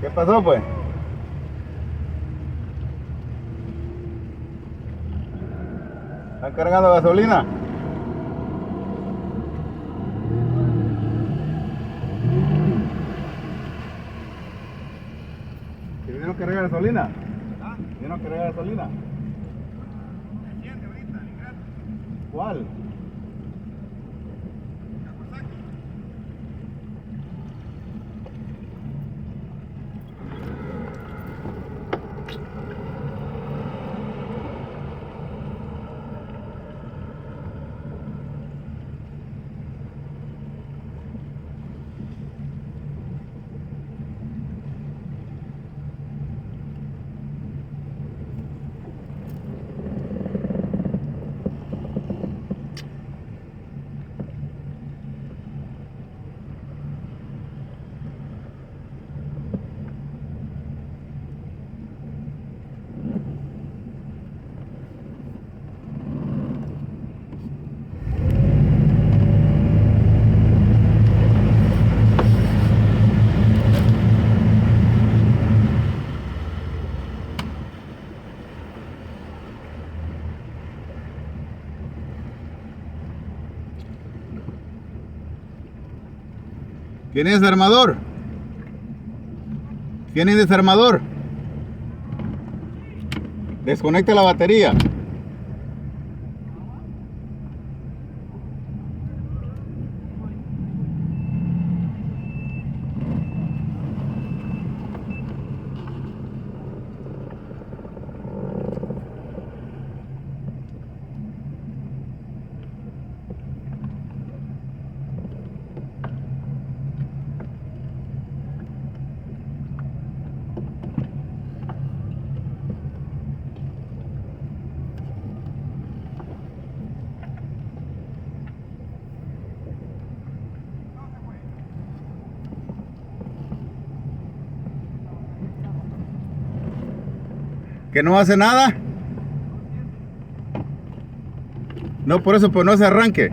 ¿Qué pasó, pues? ¿Están cargando gasolina? ¿Vinieron a cargar gasolina? ¿Ah? ¿Vinieron a cargar gasolina? Se enciende ahorita, el gratis. ¿Cuál? Kawasaki. ¿Quién es desarmador? ¿Quién es desarmador? Desconecta la batería. ¿Que no hace nada? No, por eso, pues no se arranque.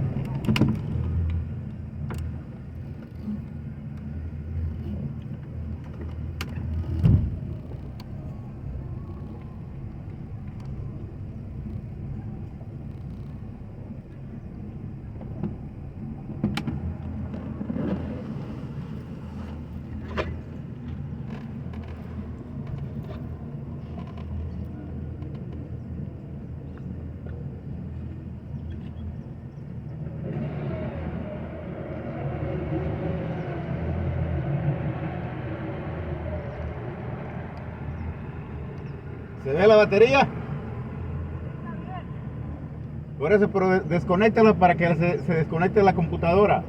¿Se ve la batería? Por eso, pero desconéctala para que se desconecte la computadora.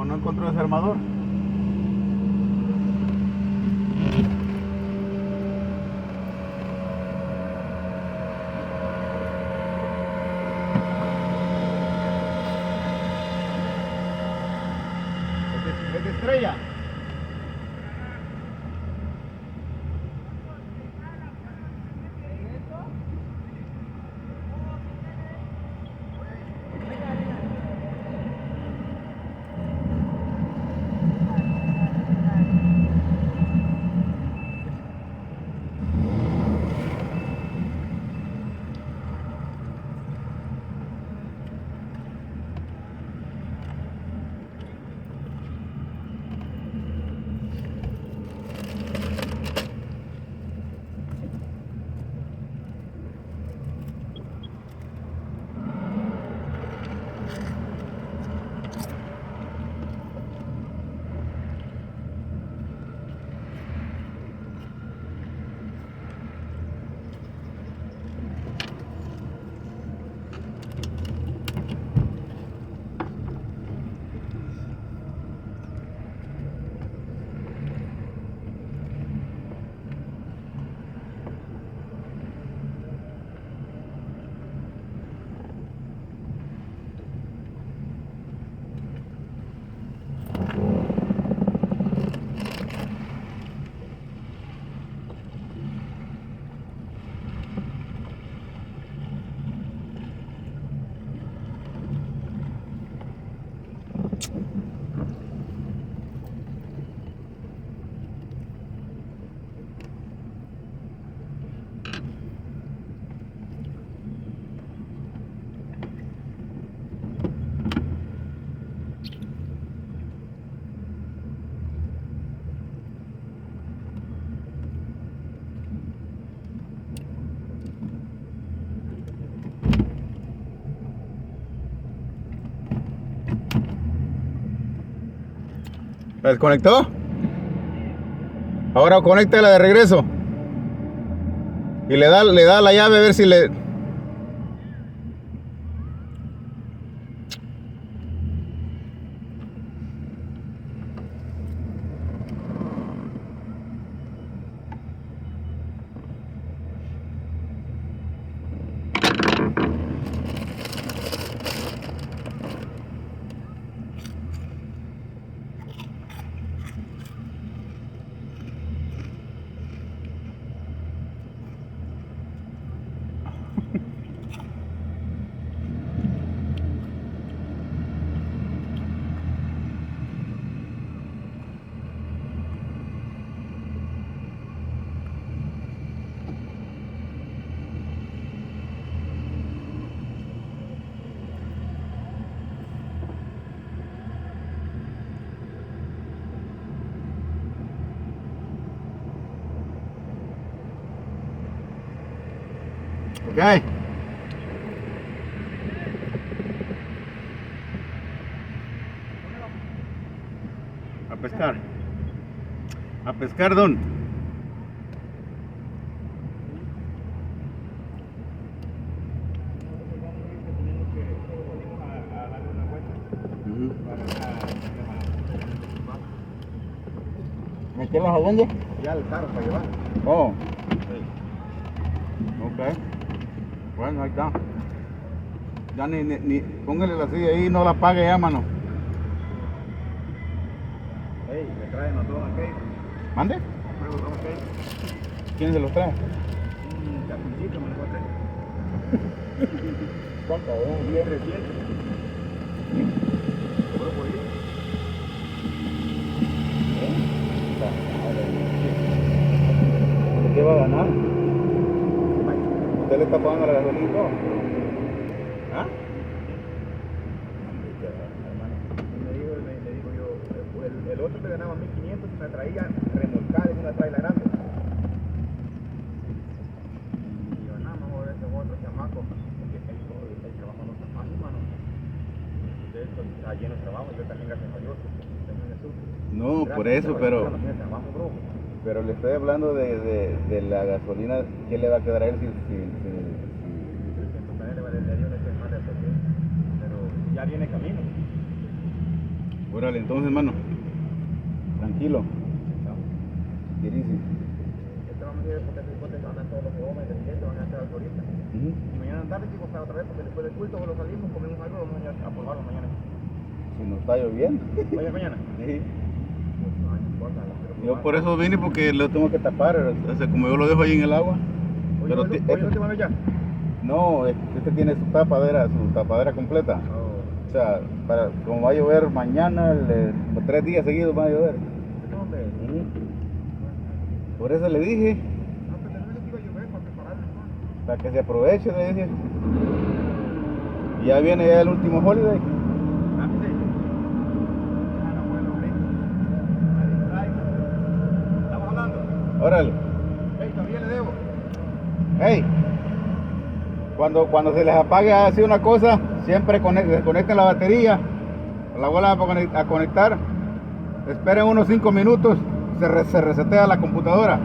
¿O no encontró desarmador? ¿Es de estrella? ¿La desconectó? Ahora conéctala de regreso. Y le da la llave a ver si le... Ok. A pescar. A pescar, don. ¿Meterlos a dónde? Ya el carro para llevar. Oh, Sí. ok. Bueno, ahí está. Ya ni póngale la silla ahí, no la pague ya, mano. Ey, me traen los dos aquellos. ¿Mande? Compré los dos aquellos. ¿Quién se los trae? Un capuchito me lo encontré. ¿Cuánto? 300. Cobró por ir. ¿De qué va a ganar? ¿Usted le está pagando la gasolina y todo? ¿Ah? Le digo yo, el otro me ganaba 1500 y me traía remolcada en una traila grande. Y yo, nada, vamos a ver estos otros chamacos, porque el trabajo no está fácil, mano. De esto está lleno de trabajo, yo también, gracias a Dios, tengo un estudio. No, por eso, pero Trabajo, bro. le estoy hablando de la gasolina. ¿Qué le va a quedar a él si 300 paneles le dio una semana de pero ya viene camino. Órale, entonces, hermano. Tranquilo. Querísimo. Este vamos a ir porque después van a todos los jóvenes del centro, van a estar ahorita. Y mañana en tarde quiero estar otra vez porque después del culto solo salimos, comemos algo, vamos a ir a probarlo mañana. Si no está lloviendo. ¿Vaya mañana? Sí. Pues no importa, lo quiero Yo probar. por eso vine porque lo tengo que tapar. O sea, como yo lo dejo ahí en el agua. Oye, Pero ¿hoy no te van a ya? no, este tiene su tapadera completa. Oh. O sea, como va a llover mañana, 3 días seguidos va a llover. No, hombre. Por eso le dije, No, pero no le iba a llover para prepararlo, ¿no? para que se aproveche, le dije. Y ya viene ya el último holiday. Ah, sí. Ah, no, bueno, hombre. Me distraigo. ¿Estamos hablando? Órale. Hey, todavía le debo. Hey, cuando se les apague así una cosa, siempre desconecten la batería, la vuelvan a conectar, esperen unos 5 minutos, se resetea la computadora.